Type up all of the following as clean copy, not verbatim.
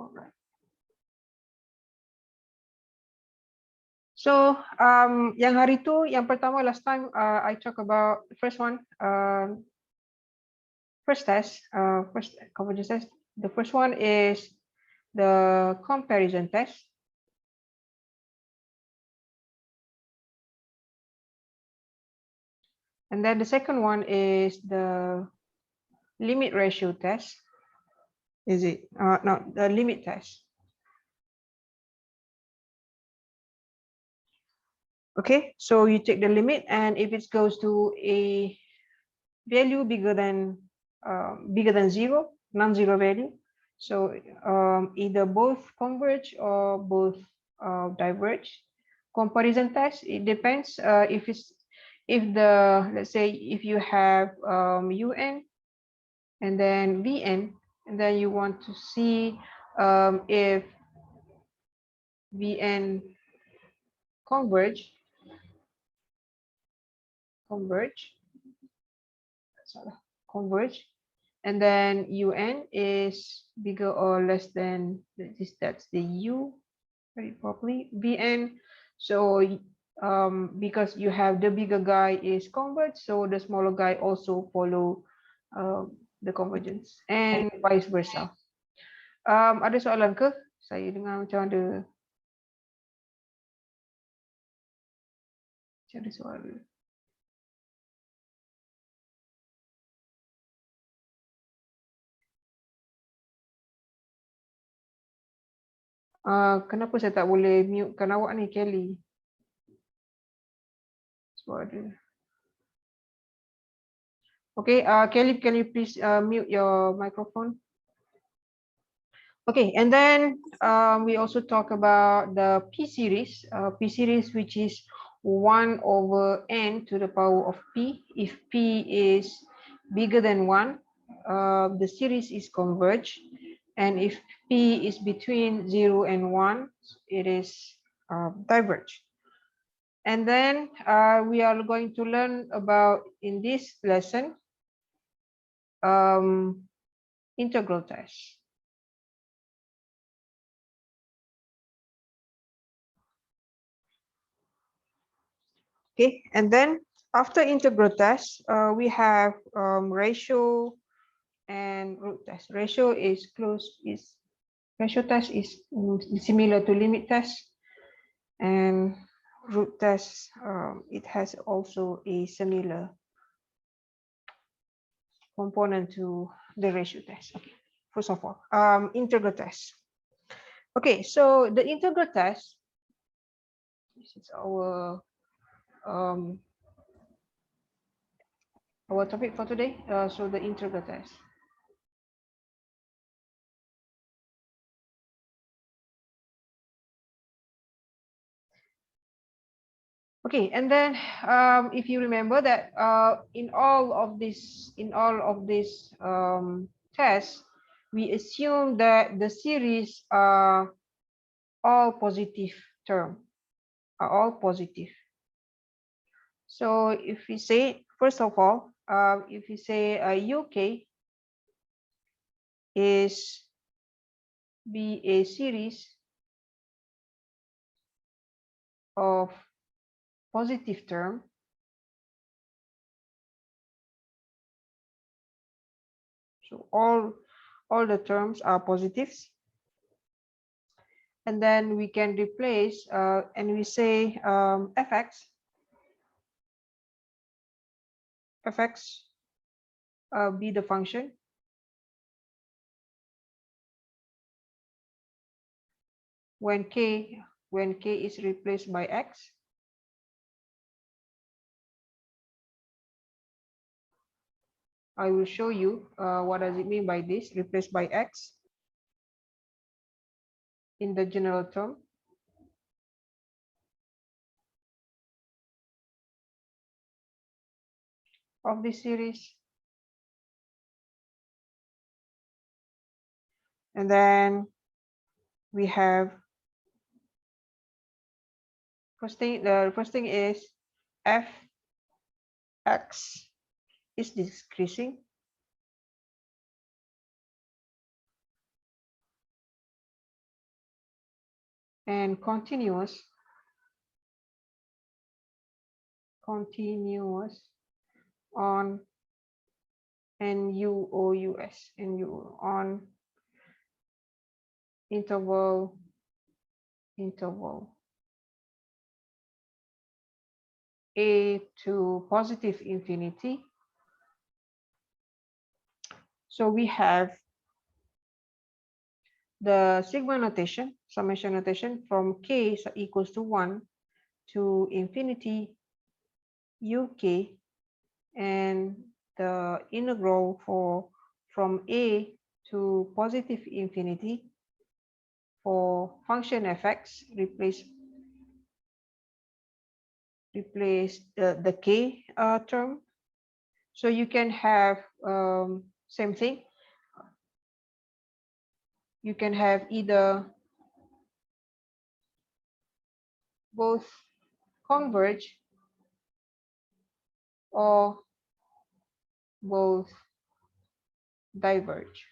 All right. So yang hari tu, yang pertama last time I talk about the first one, first test, first convergence test. The first one is the comparison test. And then the second one is the limit ratio test. Is it? No, the limit test. Okay, so you take the limit, and if it goes to a value bigger than zero, non-zero value, so either both converge or both diverge. Comparison test, it depends if let's say if you have un and then vn, and then you want to see if vn converge, and then un is bigger or less than this, that's the u, very properly, vn. So because you have the bigger guy is converge, so the smaller guy also follow the convergence, and vice versa. Ada soalan ke? Saya dengar macam ada soalan. Kenapa saya tak boleh mutekan awak ni, Kelly? Sebab ada. Okay, Kelly, can you please mute your microphone? Okay, and then we also talk about the P series, which is 1 over n to the power of P. If P is bigger than 1, the series is converged. And if P is between 0 and 1, it is diverged. And then we are going to learn about, in this lesson, integral test. Okay, and then after integral test, we have ratio and root test. Ratio test is similar to limit test, and root test, it has also a similar component to the ratio test. Okay, first of all, integral test. Okay, so the integral test, this is our topic for today. So the integral test. Okay, and then if you remember that in all of these tests, we assume that the series are all positive term, are all positive. So if we say, first of all, if we say UK is be a series of positive term, so all the terms are positives, and then we can replace and we say fx be the function when k is replaced by x. I will show you what does it mean by this, replaced by x in the general term. Of this series. And then we have the first thing is fx is decreasing. and continuous on NUOUS on interval a to positive infinity. So we have the sigma notation, summation notation from k equals to 1 to infinity uk, and the integral from a to positive infinity for function fx, replace the k term. So you can have same thing. You can have either both converge or both diverge.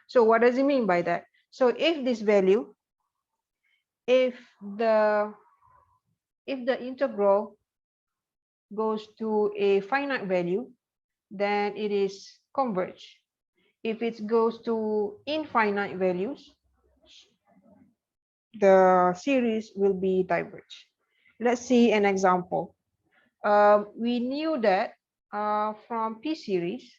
So what does it mean by that? So if this value, if the integral goes to a finite value, then it is converge. If it goes to infinite values, the series will be diverge. Let's see an example. We knew that from P series,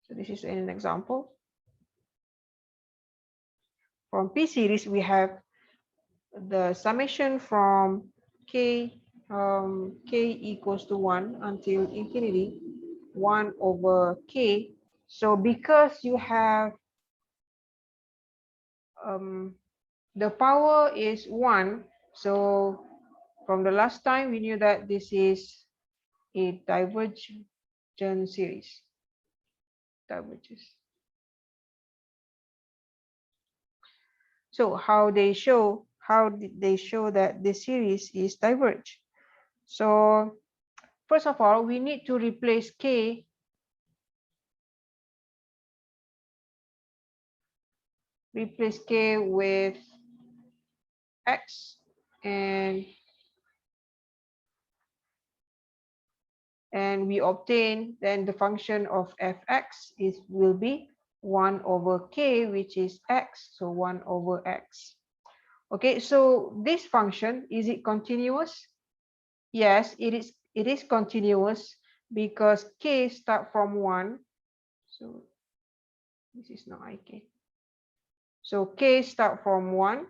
so this is an example. From P series, we have the summation from k equals to 1 until infinity 1 over k. So because you have the power is 1, so from the last time we knew that this is a divergent series. Diverges. So how did they show that this series is diverge? So first of all, we need to replace k with x, and we obtain then the function of fx will be 1 over k, which is x, so 1 over x. Okay, so this function, is it continuous? Yes, it is continuous because k start from 1. So this is not ik. So k start from 1.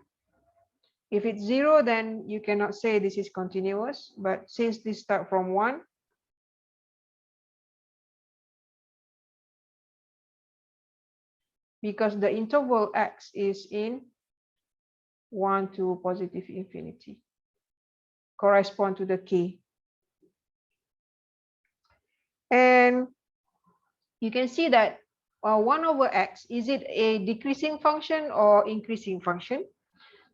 If it's 0, then you cannot say this is continuous. But since this start from 1, because the interval x is in 1 to positive infinity, correspond to the k. And you can see that 1 over x, is it a decreasing function or increasing function?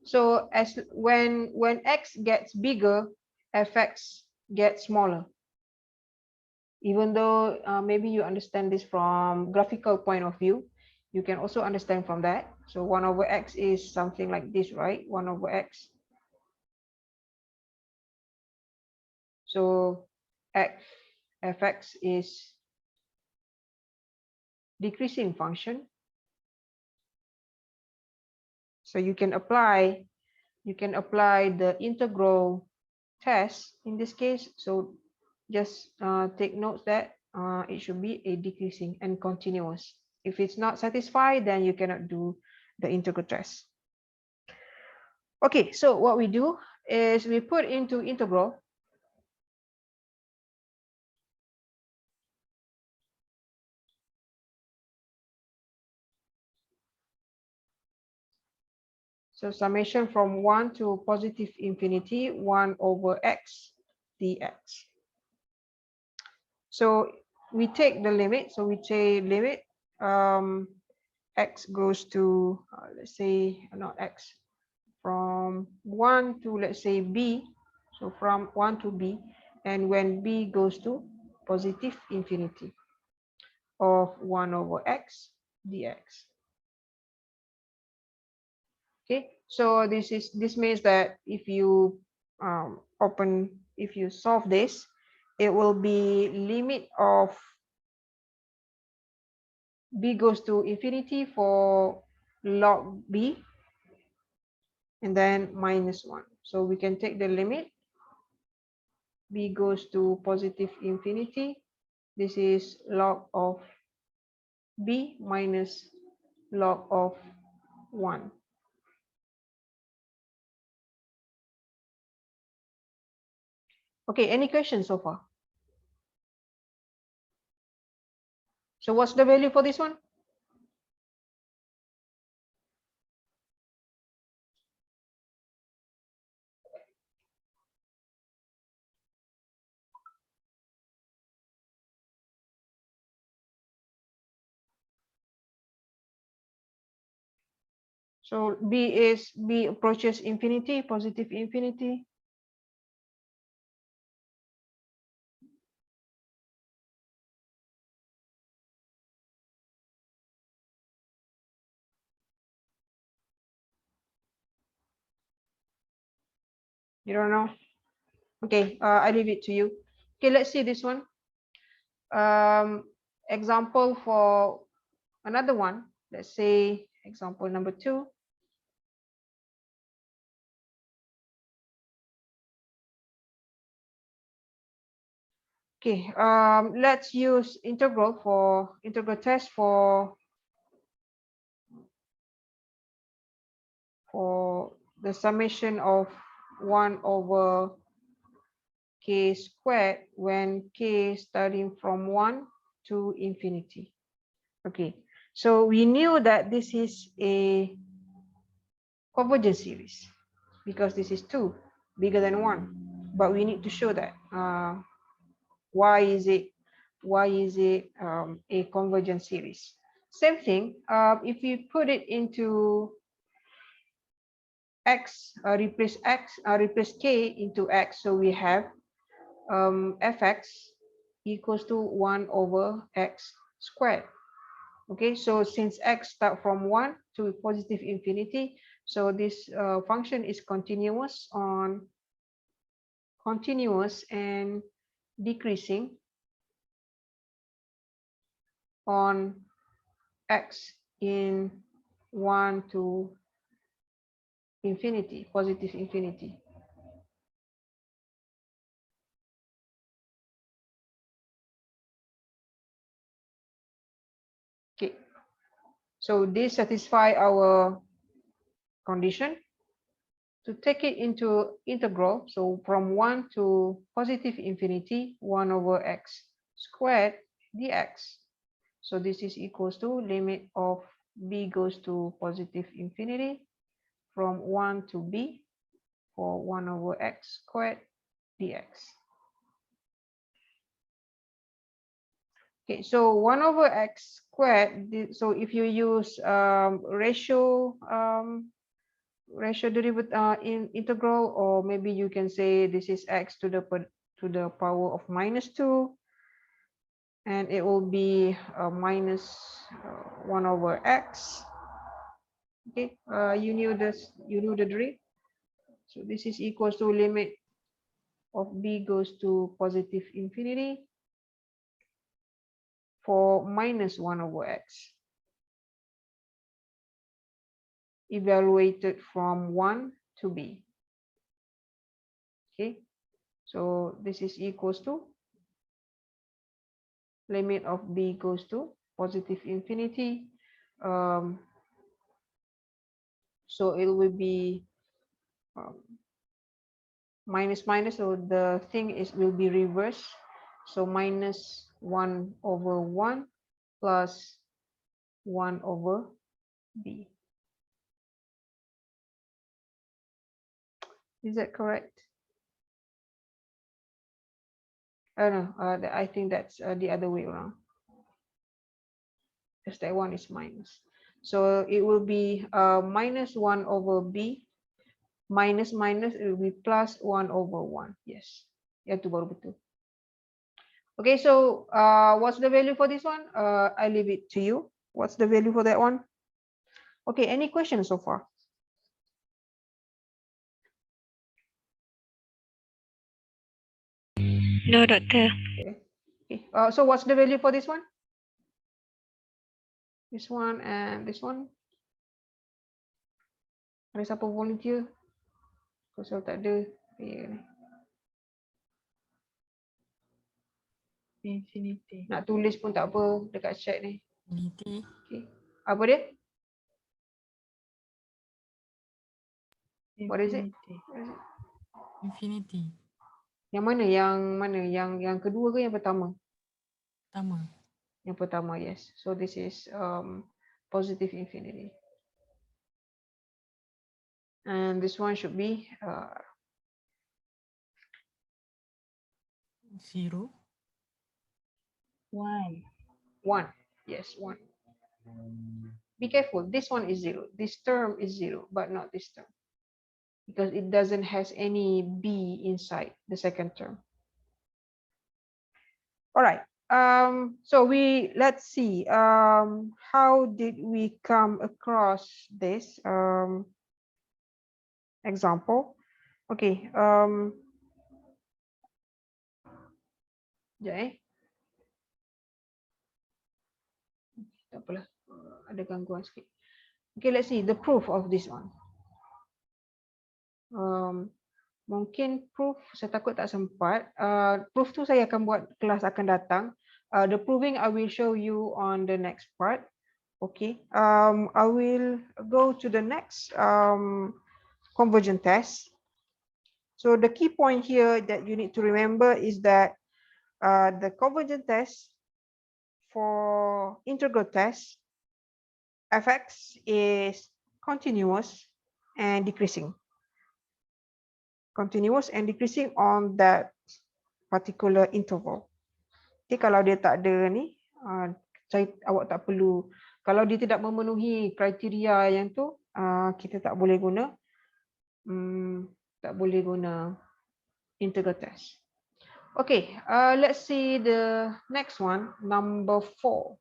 So as when x gets bigger, fx gets smaller. Even though maybe you understand this from graphical point of view, you can also understand from that. So 1 over x is something like this, right? 1 over x. So fx is decreasing function. So you can apply the integral test in this case. So just take notes that it should be a decreasing and continuous. If it's not satisfied, then you cannot do the integral test. Okay, so what we do is we put into integral so summation from 1 to positive infinity 1 over x dx. So we take the limit. So we say limit x goes to let's say not x, from 1 to let's say b. So from 1 to b, and when b goes to positive infinity. of 1 over x dx. Okay, so this means that if you if you solve this, it will be limit of b goes to infinity for log b, and then minus 1. So we can take the limit b goes to positive infinity. This is log of b minus log of 1. Okay, any questions so far? So what's the value for this one? So b approaches infinity, positive infinity. You don't know? Okay, I leave it to you. Okay, let's see this one. Example for another one. Let's say example number 2. Okay, let's use integral test for the summation of 1 over k squared when k starting from 1 to infinity. Okay, so we knew that this is a convergence series because this is 2 bigger than 1, but we need to show that why is it a convergence series. Same thing, if you put it into x, replace k into x, so we have fx equals to 1 over x squared. Okay, so since x start from 1 to positive infinity, so this function is continuous and decreasing on x in 1 to infinity, positive infinity. Okay, so this satisfy our condition. To take it into integral, so from 1 to positive infinity, 1 over x squared dx. So this is equals to limit of b goes to positive infinity from 1 to b for 1 over x squared dx. Okay, so 1 over x squared, so if you use ratio derivative in integral, or maybe you can say this is x to the power of minus 2, and it will be minus 1 over x. Okay, you knew the derivative. So this is equals to limit of b goes to positive infinity for minus 1 over x, evaluated from 1 to b. Okay, so this is equals to limit of b goes to positive infinity. So it will be minus minus, so the thing will be reversed. So minus 1 over 1 plus 1 over b. Is that correct? Oh no, I think that's the other way around, because that one is minus. So it will be minus 1 over b, minus minus, it will be plus 1 over 1. Yes, itu baru betul. Okay, so what's the value for this one? I leave it to you. What's the value for that one? Okay, any questions so far? No, doctor. Okay. Okay. So what's the value for this one? This one and this one. Ada siapa volunteer? Pasal tak ada. Infinity. Nak tulis pun tak apa dekat chat ni. Infinity. Okay. Apa dia? What is it? Infinity. Infinity. Yang mana? Yang mana? Yang kedua ke yang pertama? Pertama. Yang pertama, yes. So this is positive infinity. And this one should be 0. 1. 1. Yes, 1. Be careful. This one is 0. This term is 0, but not this term. Because it doesn't has any B inside the second term. All right. So let's see. How did we come across this example? Okay. Tak apalah. Ada gangguan sikit. Okay, let's see the proof of this one. Mungkin proof saya takut tak sempat. Proof tu saya akan buat kelas akan datang. The proving I will show you on the next part. Okay. I will go to the next convergent test. So the key point here that you need to remember is that the convergent test for integral test, fx is continuous and decreasing. Continuous and decreasing on that particular interval. Jadi kalau dia tak ada ni, awak tak perlu, kalau dia tidak memenuhi kriteria yang tu, kita tak boleh guna integral test. Okay, let's see the next one, number 4.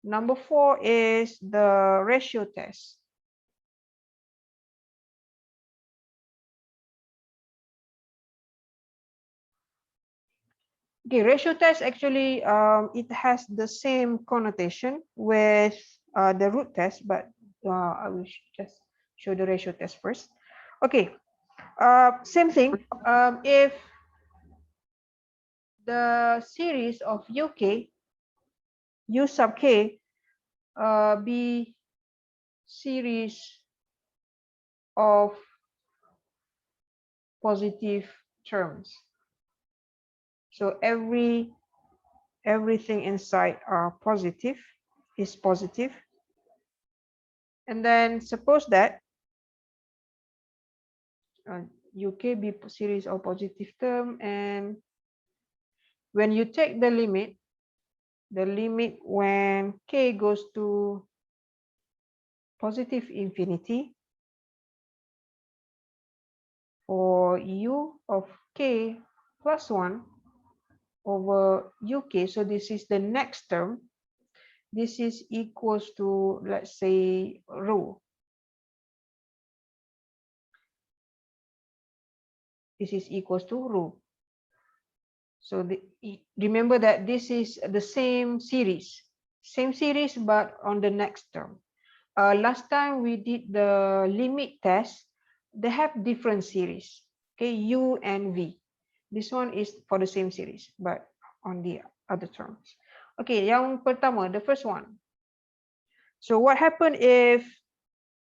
Number 4 is the ratio test. Okay, ratio test actually it has the same connotation with the root test, but I will just show the ratio test first. Okay, same thing. If the series of UK U sub k be series of positive terms. So everything inside are positive, is positive. And then suppose that UK be series of positive term, and when you take the limit when k goes to positive infinity for u of k plus 1 over uk, so this is the next term, this is equals to, let's say, rho. This is equals to rho. So remember that this is the same series, but on the next term. Last time we did the limit test, they have different series, okay, u and v. This one is for the same series, but on the other terms. Okay, yang pertama, the first one. So what happened if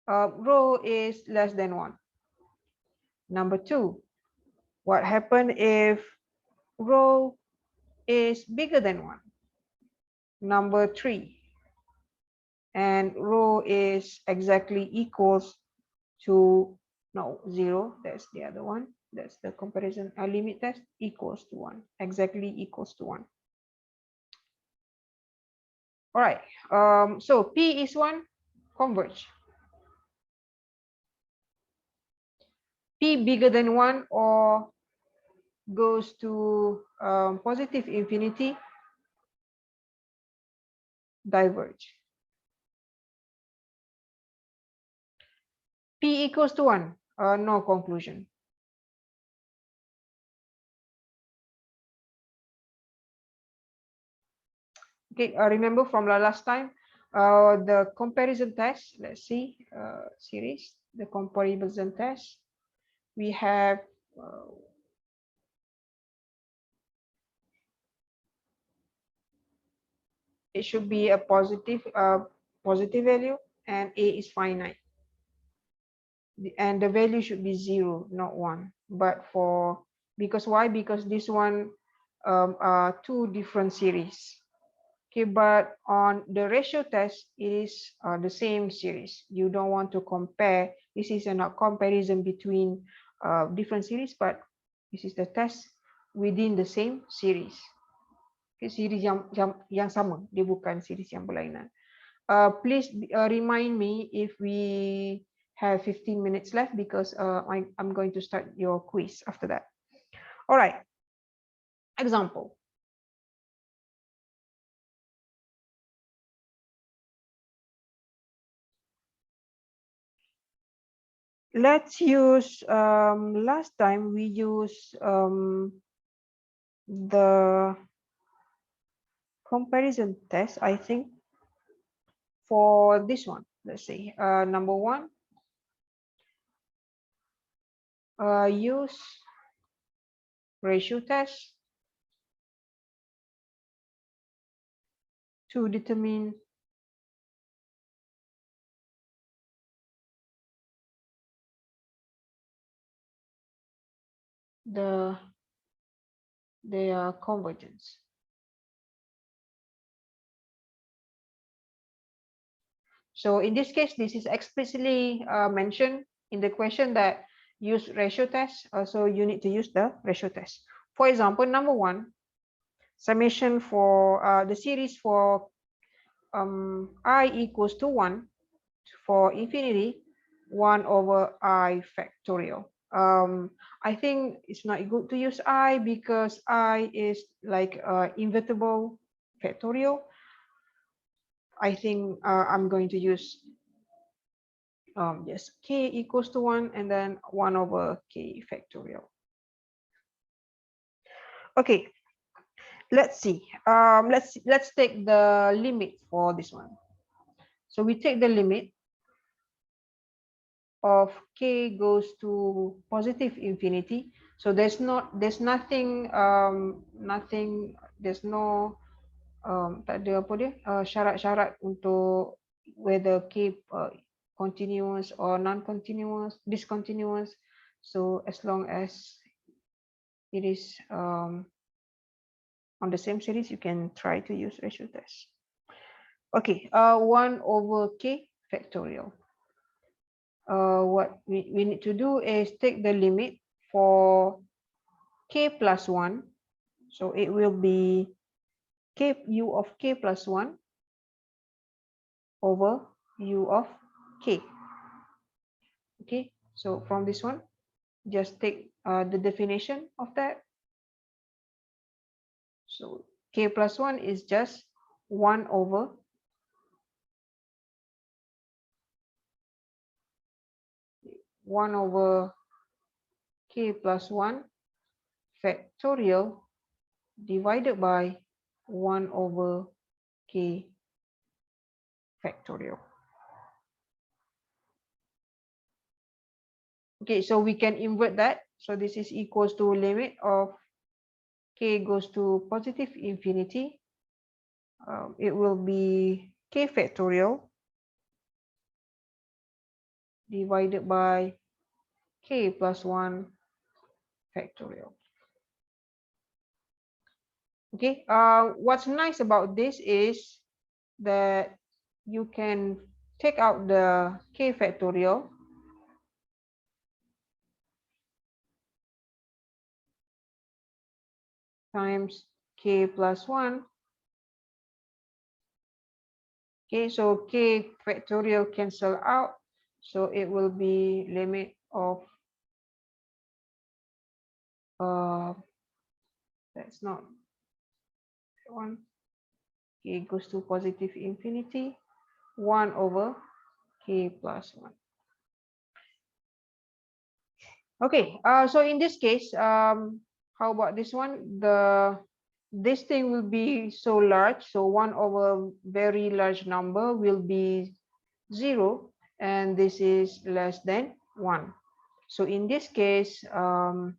rho is less than 1? Number 2, what happened if rho is bigger than 1? Number 3, and rho is exactly equals to 0. That's the other one. That's the comparison limit test, equals to 1, exactly equals to 1. All right. So P is 1, converge. P bigger than 1 or goes to positive infinity, diverge. P equals to 1, no conclusion. Okay, remember from the last time, the comparison test, let's see, series, the comparison test, we have it should be a positive value, and A is finite. And the value should be 0, not 1. But because why? Because this one are two different series. Okay, but on the ratio test, it is the same series. You don't want to compare. This is a not comparison between different series, but this is the test within the same series. Okay, series yang sama, dia bukan series yang berlainan. Please remind me if we have 15 minutes left, because I'm going to start your quiz after that. All right. Example. Let's use, last time we used the comparison test, I think, for this one. Let's see, number 1, use ratio test to determine their convergence. So in this case, this is explicitly mentioned in the question that use ratio test. So you need to use the ratio test. For example, number 1, summation for the series for I equals to 1 for infinity, 1 over I factorial. I think it's not good to use I, because I is like invertible factorial. I think I'm going to use yes, k equals to 1 and then 1 over k factorial. Okay, let's see. Let's take the limit for this one. So we take the limit of k goes to positive infinity. So there's nothing there's no tak ada apa dia syarat-syarat untuk whether k continuous or non-continuous, discontinuous. So as long as it is on the same series, you can try to use ratio test. Okay, 1 over k factorial. What we need to do is take the limit for k plus 1. So it will be u of k plus 1 over u of k. Okay, so from this one, just take the definition of that. So k plus 1 is just 1 over k plus 1 factorial divided by 1 over k factorial. Okay, so we can invert that. So this is equals to limit of k goes to positive infinity. It will be k factorial divided by k plus 1 factorial. Okay, what's nice about this is that you can take out the k factorial times k plus 1. Okay, so k factorial cancel out, so it will be limit of that's not one. K goes to positive infinity, 1 over k plus 1. Okay, so in this case, how about this one? This thing will be so large, so 1 over very large number will be 0, and this is less than 1. So in this case, the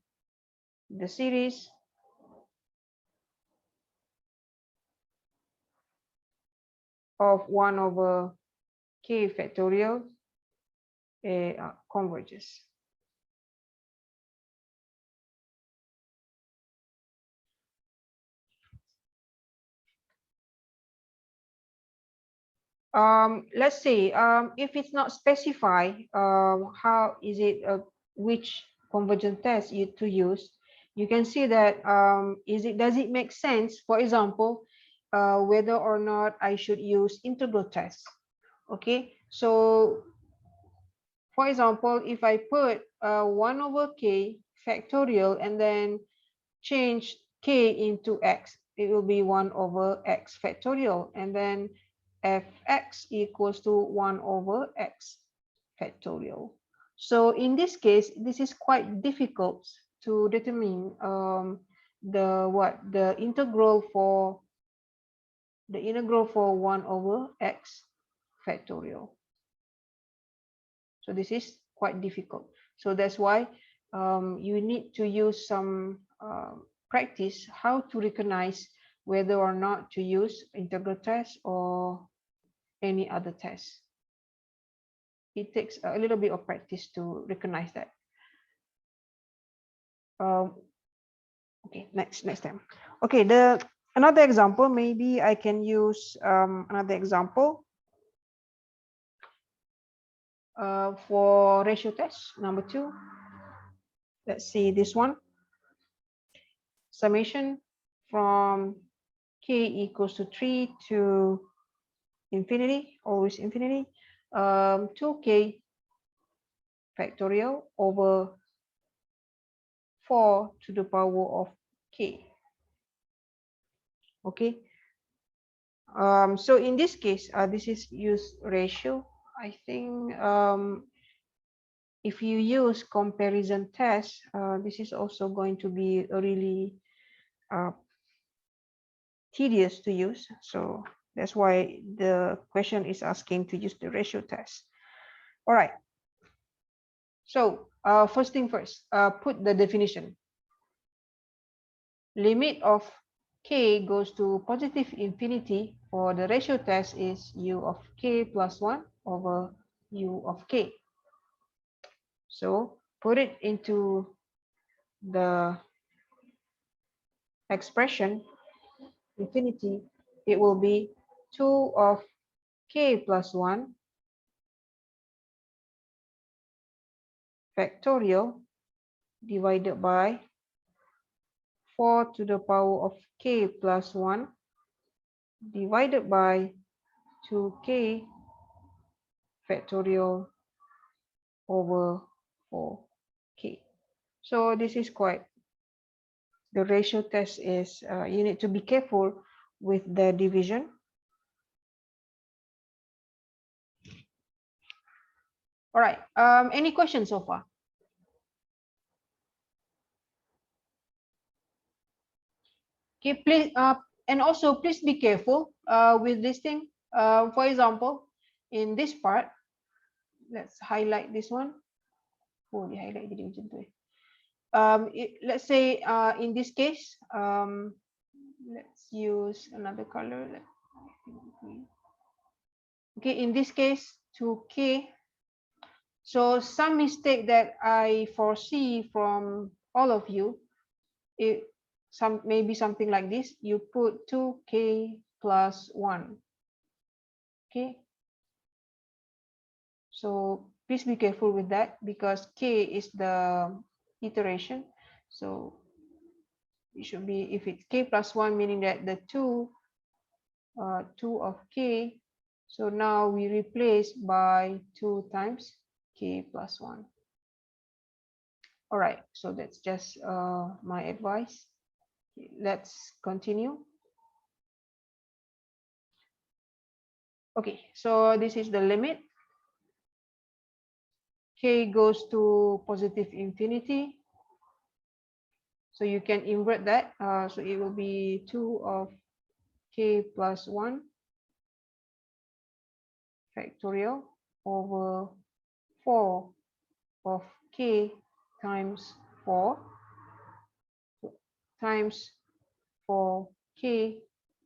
series of 1 over k factorial converges. Let's say if it's not specified, how is it, which convergent test to use, you can see that does it make sense, for example, whether or not I should use integral test. Okay, so for example, if I put 1 over k factorial and then change k into x, it will be 1 over x factorial, and then fx equals to 1 over x factorial. So in this case, this is quite difficult to determine the integral for 1 over x factorial. So this is quite difficult. So that's why you need to use some practice how to recognize whether or not to use integral test or any other test. It takes a little bit of practice to recognize that. Okay, next time. Okay, another example, maybe I can use another example for ratio test number 2. Let's see this one. Summation from k equals to 3 to infinity, always infinity, 2k factorial over 4 to the power of k. Okay. So in this case, this is use ratio. I think if you use comparison test, this is also going to be really tedious to use. So that's why the question is asking to use the ratio test. All right. So first thing first, put the definition. Limit of k goes to positive infinity for the ratio test is u of k plus 1 over u of k. So put it into the expression infinity, it will be 2 of k plus 1 factorial divided by 4 to the power of k plus 1 divided by 2k factorial over 4k. So this is quite, the ratio test is, you need to be careful with the division. All right, any questions so far? Okay, please, and also please be careful with this thing. For example, in this part, let's highlight this one. Oh, di highlight jadi macam tu. Let's say in this case, let's use another color. Okay, in this case, 2k. So some mistake that I foresee from all of you, maybe something like this. You put 2k plus 1. Okay. So please be careful with that because k is the iteration. So it should be, if it's k plus 1, meaning that the 2 of k. So now we replace by 2 times k plus 1. All right, so that's just my advice. Let's continue. Okay, so this is the limit. K goes to positive infinity. So you can invert that. So it will be 2 of k plus 1 factorial over 4 of k times 4 times 4k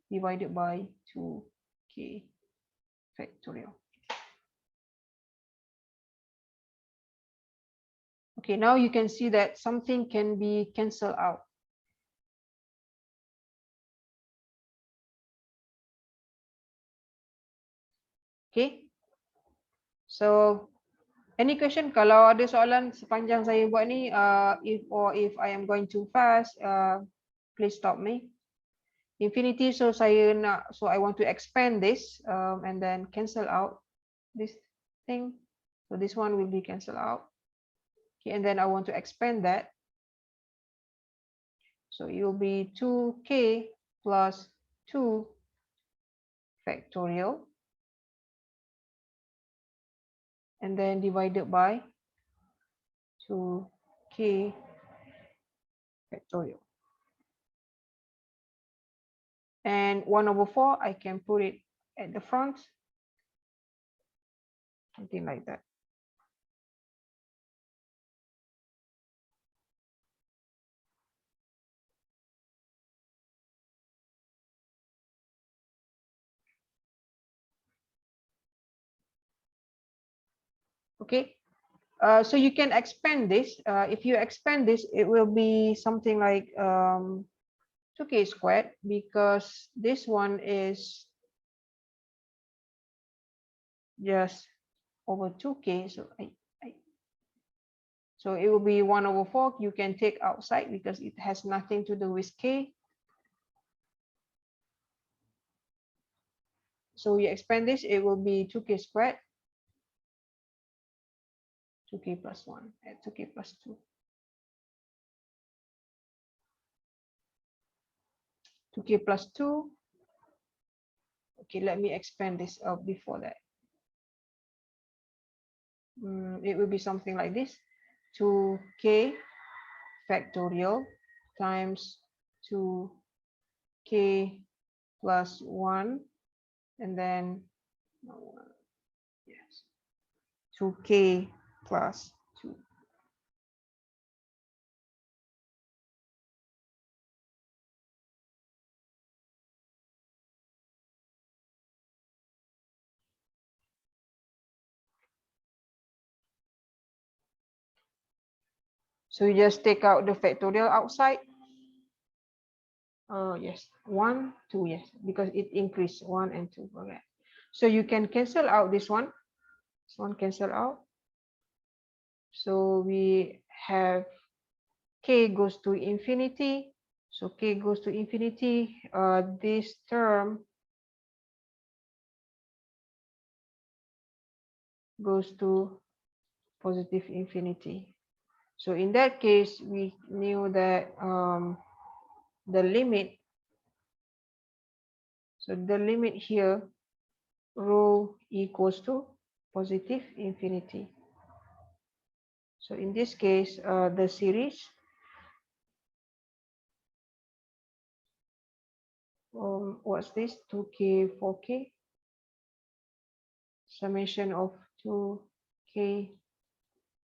divided by 2k factorial. Okay, now you can see that something can be cancelled out. Okay, so any question? Kalau ada soalan sepanjang saya buat ni, if I am going too fast, please stop me. Infinity, so I want to expand this and then cancel out this thing. So this one will be cancelled out. Okay, and then I want to expand that. So it will be 2k plus 2 factorial and then divided by 2k factorial. And 1 over 4, I can put it at the front, something like that. Okay, so you can expand this. If you expand this, it will be something like 2k squared, because this one is just over 2k. So it will be 1 over 4. You can take outside because it has nothing to do with k. So you expand this, it will be 2k squared, 2k plus 1, and 2k plus 2. 2k plus 2. Okay, let me expand this out before that. It will be something like this. 2k factorial times 2k plus 1, and then yes, 2k plus 2. So you just take out the factorial outside. Oh yes, 1, 2, yes, because it increased 1 and 2. Okay. So you can cancel out this one. This one cancel out. So we have k goes to infinity. So k goes to infinity. This term goes to positive infinity. So in that case, we knew that the limit. So the limit here, rho equals to positive infinity. So in this case, the series what's this? 2k, 4k, summation of 2k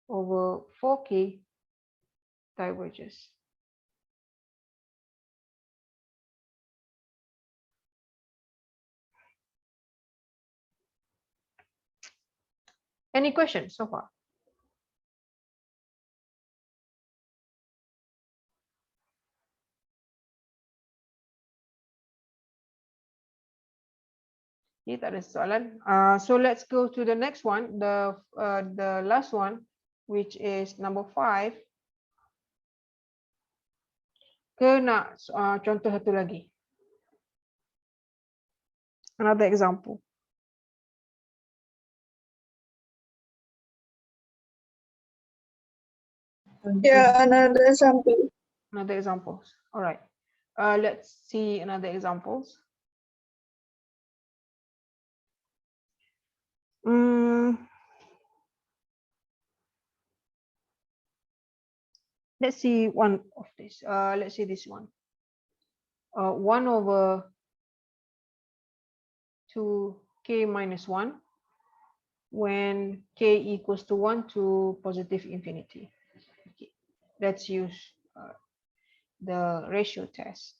over 4k diverges. Any questions so far? Okay, tak ada soalan. So let's go to the next one, the last one, which is number 5. Ke nak contoh satu lagi? Another example. Yeah, another example. Another example. All right. Let's see another examples. Let's see one of this. Let's see this one. 1 over 2k minus 1 when k equals to 1 to positive infinity. Okay. Let's use the ratio test.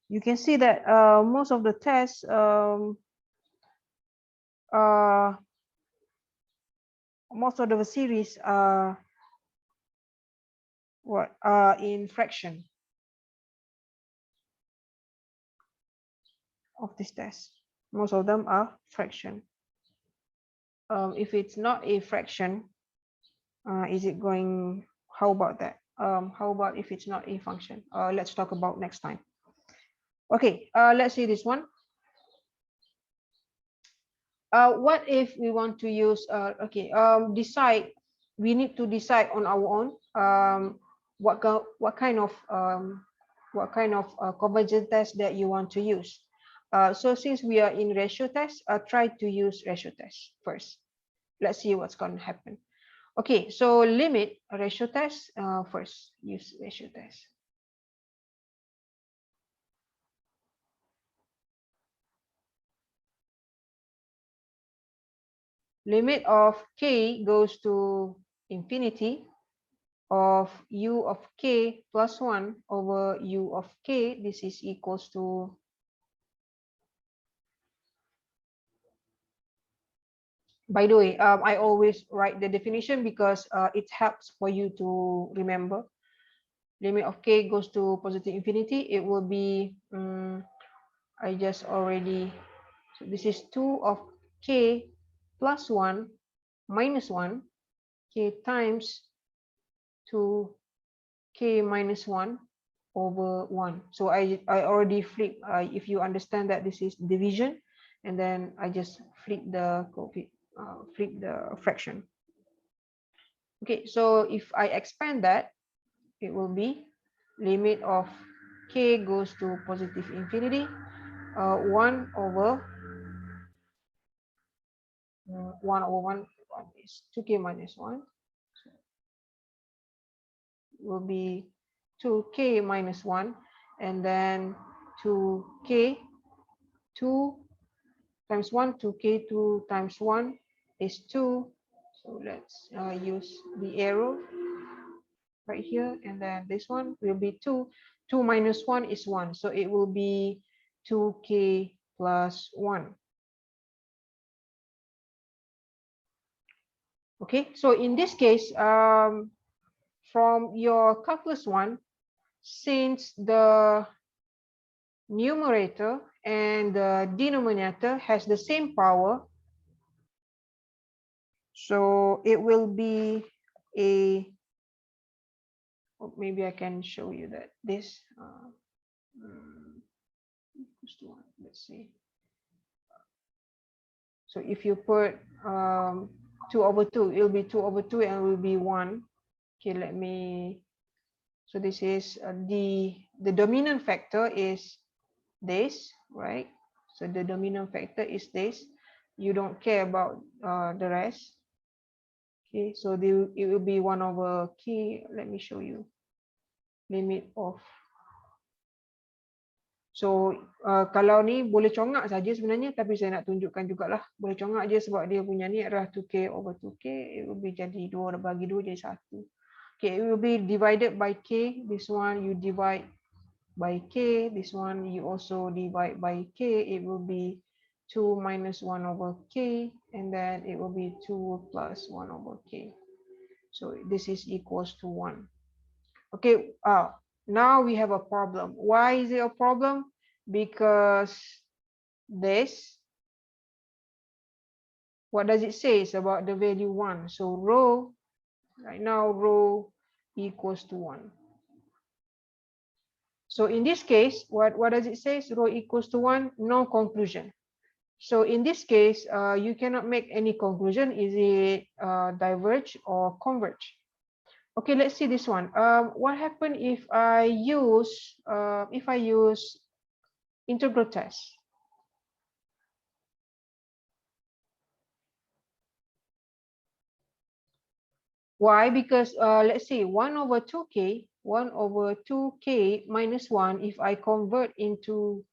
You can see that most of the tests most of the series are in fraction of this test. Most of them are fraction. If it's not a fraction, is it going? How about that? How about if it's not a function? Let's talk about next time. Okay, let's see this one. What if we want to use decide? We need to decide on our own what kind of convergence test that you want to use. So since we are in ratio test, try to use ratio test first. Let's see what's going to happen. Okay, so limit ratio test first. Use ratio test. Limit of k goes to infinity of u of k plus 1 over u of k. This is equals to by the way, I always write the definition because it helps for you to remember. Limit of k goes to positive infinity. It will be, I just already, so this is 2 of k plus 1 minus 1, k times 2k minus 1 over 1. So I already flip, if you understand that this is division, and then I just flip the fraction. Okay, so if I expand that, it will be limit of k goes to positive infinity, 1 over 1 is 2k minus 1, so will be 2k minus 1, and then 2k 2 times 1, 2k 2 times 1 is 2. So let's use the arrow right here, and then this one will be 2. 2 minus 1 is 1, so it will be 2k plus 1. Okay, so in this case, from your calculus 1, since the numerator and the denominator has the same power, so it will be a, maybe I can show you that this equals to 1. Let's see. So if you put 2 over 2, it will be 2 over 2 and it will be 1. Okay, let me, so this is the dominant factor is this, right? So the dominant factor is this. You don't care about the rest. Okay, so it will be 1 over k. Let me show you. Limit of. So kalau ni boleh congak saja sebenarnya, tapi saya nak tunjukkan jugalah. Boleh congak je sebab dia punya ni adalah 2k over 2k. It will be jadi 2 bagi 2 jadi 1. Okay, it will be divided by k. This one you divide by k. This one you also divide by k. It will be 2 minus 1 over k. And then it will be 2 plus 1 over k. So this is equals to 1. Okay, now we have a problem. Why is it a problem? Because this, what does it say about the value 1? So rho, right now rho equals to 1. So in this case, what does it say? Rho equals to 1, no conclusion. So in this case, you cannot make any conclusion. Is it diverge or converge? Okay, let's see this one. What happened if I use integral test? Why? Because let's say 1 over 2k minus 1, if I convert into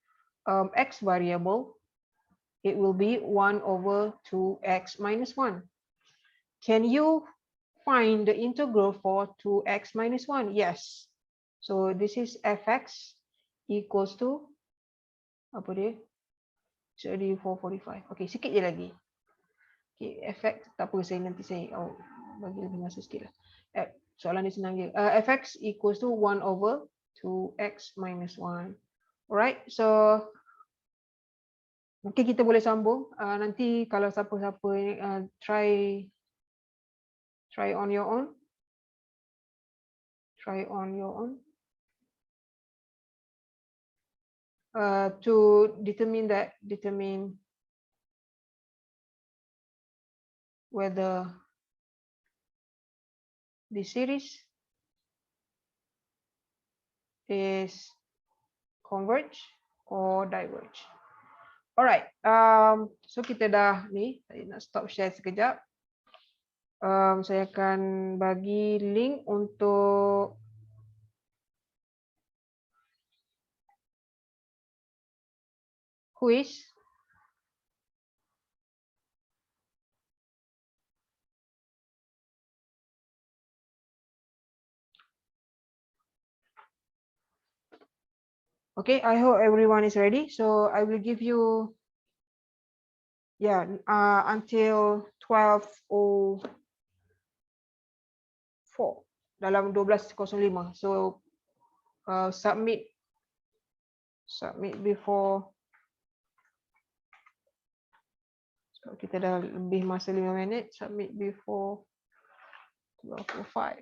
x variable, it will be 1 over 2x minus 1. Can you find the integral for 2x minus 1? Yes. So this is fx equals to, apa dia? Jadi 445. Okay, sikit je lagi. Okay, fx, tak apa, nanti saya bagi lebih masa sikit lah. Soalan ni senang je. Fx equals to 1 over 2x minus 1. Alright, so mungkin kita boleh sambung. Nanti kalau siapa-siapa try on your own. Try on your own. To determine whether the series is converge or diverge. Alright, so kita dah ni, saya nak stop share sekejap. Saya akan bagi link untuk quiz. Okay, I hope everyone is ready. So I will give you, until 12:04 dalam 12:05. So submit before. So kita dah lebih masa 5 minit. Submit before 12:05.